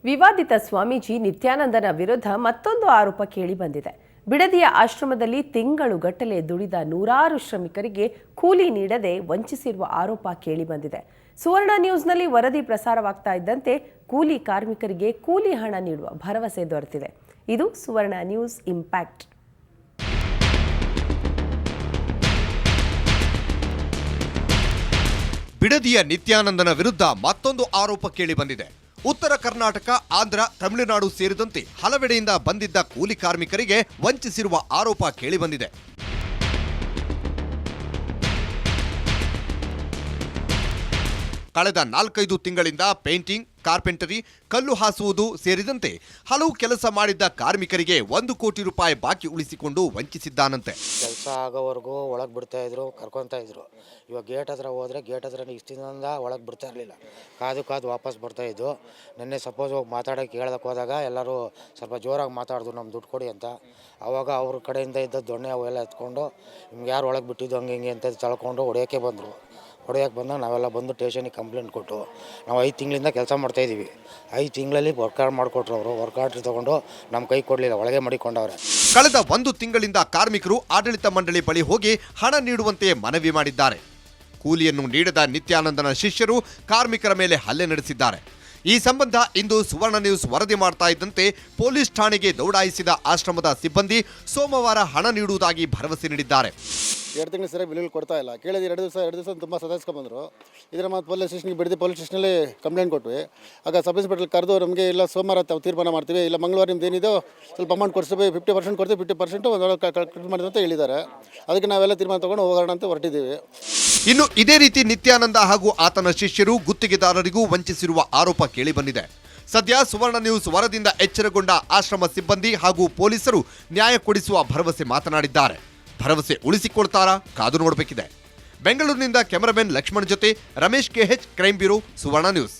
ವಿವಾದಿತ ಸ್ವಾಮೀಜಿ ನಿತ್ಯಾನಂದನ ವಿರುದ್ಧ ಮತ್ತೊಂದು ಆರೋಪ ಕೇಳಿಬಂದಿದೆ. ಬಿಡದಿಯ ಆಶ್ರಮದಲ್ಲಿ ತಿಂಗಳುಗಟ್ಟಲೆ ದುಡಿದ ನೂರಾರು ಶ್ರಮಿಕರಿಗೆ ಕೂಲಿ ನೀಡದೆ ವಂಚಿಸಿರುವ ಆರೋಪ ಕೇಳಿಬಂದಿದೆ. ಸುವರ್ಣ ನ್ಯೂಸ್ನಲ್ಲಿ ವರದಿ ಪ್ರಸಾರವಾಗ್ತಾ ಇದ್ದಂತೆ ಕೂಲಿ ಕಾರ್ಮಿಕರಿಗೆ ಕೂಲಿ ಹಣ ನೀಡುವ ಭರವಸೆ ದೊರೆತಿದೆ. ಇದು ಸುವರ್ಣ ನ್ಯೂಸ್ ಇಂಪ್ಯಾಕ್ಟ್. ಬಿಡದಿಯ ನಿತ್ಯಾನಂದನ ವಿರುದ್ಧ ಮತ್ತೊಂದು ಆರೋಪ ಕೇಳಿಬಂದಿದೆ. ಉತ್ತರ ಕರ್ನಾಟಕ, ಆಂಧ್ರ, ತಮಿಳುನಾಡು ಸೇರಿದಂತೆ ಹಲವೆಡೆಯಿಂದ ಬಂದಿದ್ದ ಕೂಲಿ ಕಾರ್ಮಿಕರಿಗೆ ವಂಚಿಸಿರುವ ಆರೋಪ ಕೇಳಿಬಂದಿದೆ. ಕಳೆದ 4-5 ತಿಂಗಳಿಂದ ಪೇಂಟಿಂಗ್, ಕಾರ್ಪೆಂಟರಿ, ಕಲ್ಲು ಹಾಸುವುದು ಸೇರಿದಂತೆ ಹಲವು ಕೆಲಸ ಮಾಡಿದ್ದ ಕಾರ್ಮಿಕರಿಗೆ 1 ಕೋಟಿ ರೂಪಾಯಿ ಬಾಕಿ ಉಳಿಸಿಕೊಂಡು ವಂಚಿಸಿದ್ದಾನಂತೆ. ಕೆಲಸ ಆಗೋವರೆಗೂ ಒಳಗೆ ಬಿಡ್ತಾ ಇದ್ರು, ಕರ್ಕೊತಾ ಇದ್ರು. ಇವಾಗ ಗೇಟ್ ಹತ್ರ ಹೋದ್ರೆ ಗೇಟ್ ಹತ್ರ ಇಷ್ಟಿಂದ ಒಳಗೆ ಬಿಡ್ತಾ ಇರಲಿಲ್ಲ. ಕಾದು ವಾಪಸ್ ಬರ್ತಾ ಇದ್ದು. ನಿನ್ನೆ ಸಪೋಸ್ ಹೋಗಿ ಮಾತಾಡೋಕೆ ಕೇಳೋಕೆ ಹೋದಾಗ ಎಲ್ಲರೂ ಸ್ವಲ್ಪ ಜೋರಾಗಿ ಮಾತಾಡಿದ್ರು, ನಮ್ಮ ದುಡ್ಡು ಕೊಡಿ ಅಂತ. ಆವಾಗ ಅವ್ರ ಕಡೆಯಿಂದ ಇದ್ದ ದೊಣ್ಣೆ ಅವೆಲ್ಲ ಎತ್ಕೊಂಡು ನಿಮ್ಗೆ ಯಾರು ಒಳಗೆ ಬಿಟ್ಟಿದ್ದು ಹಂಗೆ ಹಿಂಗೆ ಅಂತ ತಳ್ಕೊಂಡು ಹೊಡೆಯೋಕ್ಕೆ ಬಂದರು. ಹೊಡೆಯೋಕ್ಕೆ ಬಂದಾಗ ನಾವೆಲ್ಲ ಬಂದು ಸ್ಟೇಷನಿಗೆ ಕಂಪ್ಲೇಂಟ್ ಕೊಟ್ಟು ನಾವು 5 ತಿಂಗಳಿಂದ ಕೆಲಸ ಮಾಡ್ತಾಯಿದ್ದೀವಿ. 5 ತಿಂಗಳಲ್ಲಿ ವರ್ಕ್ ಆರ್ಡರ್ ಮಾಡಿಕೊಟ್ರು. ಅವರು ವರ್ಕ್ ಆರ್ಡರ್ ತೊಗೊಂಡು ನಮ್ಮ ಕೈ ಕೊಡಲಿಲ್ಲ, ಒಳಗೆ ಮಾಡಿಕೊಂಡವ್ರೆ. ಕಳೆದ 1 ತಿಂಗಳಿಂದ ಕಾರ್ಮಿಕರು ಆಡಳಿತ ಮಂಡಳಿ ಬಳಿ ಹೋಗಿ ಹಣ ನೀಡುವಂತೆ ಮನವಿ ಮಾಡಿದ್ದಾರೆ. ಕೂಲಿಯನ್ನು ನೀಡದ ನಿತ್ಯಾನಂದನ ಶಿಷ್ಯರು ಕಾರ್ಮಿಕರ ಮೇಲೆ ಹಲ್ಲೆ ನಡೆಸಿದ್ದಾರೆ. ಈ ಸಂಬಂಧ ಇಂದು ಸುವರ್ಣ ನ್ಯೂಸ್ ವರದಿ ಮಾಡ್ತಾ ಇದ್ದಂತೆ ಪೊಲೀಸ್ ಠಾಣೆಗೆ ದೌಡಾಯಿಸಿದ ಆಶ್ರಮದ ಸಿಬ್ಬಂದಿ ಸೋಮವಾರ ಹಣ ನೀಡುವುದಾಗಿ ಭರವಸೆ ನೀಡಿದ್ದಾರೆ. 2 ತಿಂಗಳು ಸರಿಯಾಗಿ ಬಿಲ್ ಕೊಡ್ತಾ ಇಲ್ಲ. ಕೇಳಿದ್ರೆ 2 ದಿವಸ ತುಂಬ ಸತಾಯಿಸ್ಕೊಂಡ್ಬಂದರು. ಇದರ ಮತ್ತು ಪೊಲೀಸ್ ಸ್ಟೇಷನ್ಗೆ ಬಿಡದಿ ಪೊಲೀಸ್ ಸ್ಟೇಷನಲ್ಲಿ ಕಂಪ್ಲೇಂಟ್ ಕೊಟ್ವಿ. ಆಗ ಸಬ್ ಇನ್ಸ್ಪೆಕ್ಟರ್ ಕರೆದು ನಮಗೆ ಇಲ್ಲ ಸೋಮವಾರ ತಾವು ತೀರ್ಮಾನ ಮಾಡ್ತೀವಿ, ಇಲ್ಲ ಮಂಗಳವಾರ ನಿಮ್ದು ಏನಿದೋ ಸ್ವಲ್ಪ ಅಮೌಂಟ್ ಕೊಡ್ತೀವಿ, 50% ಕೊಡ್ತೀವಿ, 50% ಒಂದೊಳಗೆ ಕಟ್ ಮಾಡಿದೆ ಅಂತ ಹೇಳಿದ್ದಾರೆ. ಅದಕ್ಕೆ ನಾವೆಲ್ಲ ತೀರ್ಮಾನ ತೊಗೊಂಡು ಹೋಗೋಣ ಅಂತ ಹೊರಟಿದ್ದೀವಿ. ಇನ್ನು ಇದೇ ರೀತಿ ನಿತ್ಯಾನಂದ ಹಾಗೂ ಆತನ ಶಿಷ್ಯರು ಗುತ್ತಿಗೆದಾರರಿಗೂ ವಂಚಿಸಿರುವ ಆರೋಪ ಕೇಳಿಬಂದಿದೆ. ಸದ್ಯ ಸುವರ್ಣ ನ್ಯೂಸ್ ವರದಿಯಿಂದ ಎಚ್ಚರಗೊಂಡ ಆಶ್ರಮ ಸಿಬ್ಬಂದಿ ಹಾಗೂ ಪೊಲೀಸರು ನ್ಯಾಯ ಕೊಡಿಸುವ ಭರವಸೆ ಮಾತನಾಡಿದ್ದಾರೆ. ಭರವಸೆ ಉಳಿಸಿಕೊಳ್ತಾರಾ? ಕಾದು ನೋಡಬೇಕಿದೆ. ಬೆಂಗಳೂರಿನಿಂದ ಕ್ಯಾಮರಾಮನ್ ಲಕ್ಷ್ಮಣ್ ಜೊತೆ ರಮೇಶ್ KH, ಕ್ರೈಮ್ ಬ್ಯೂರೋ, ಸುವರ್ಣ ನ್ಯೂಸ್.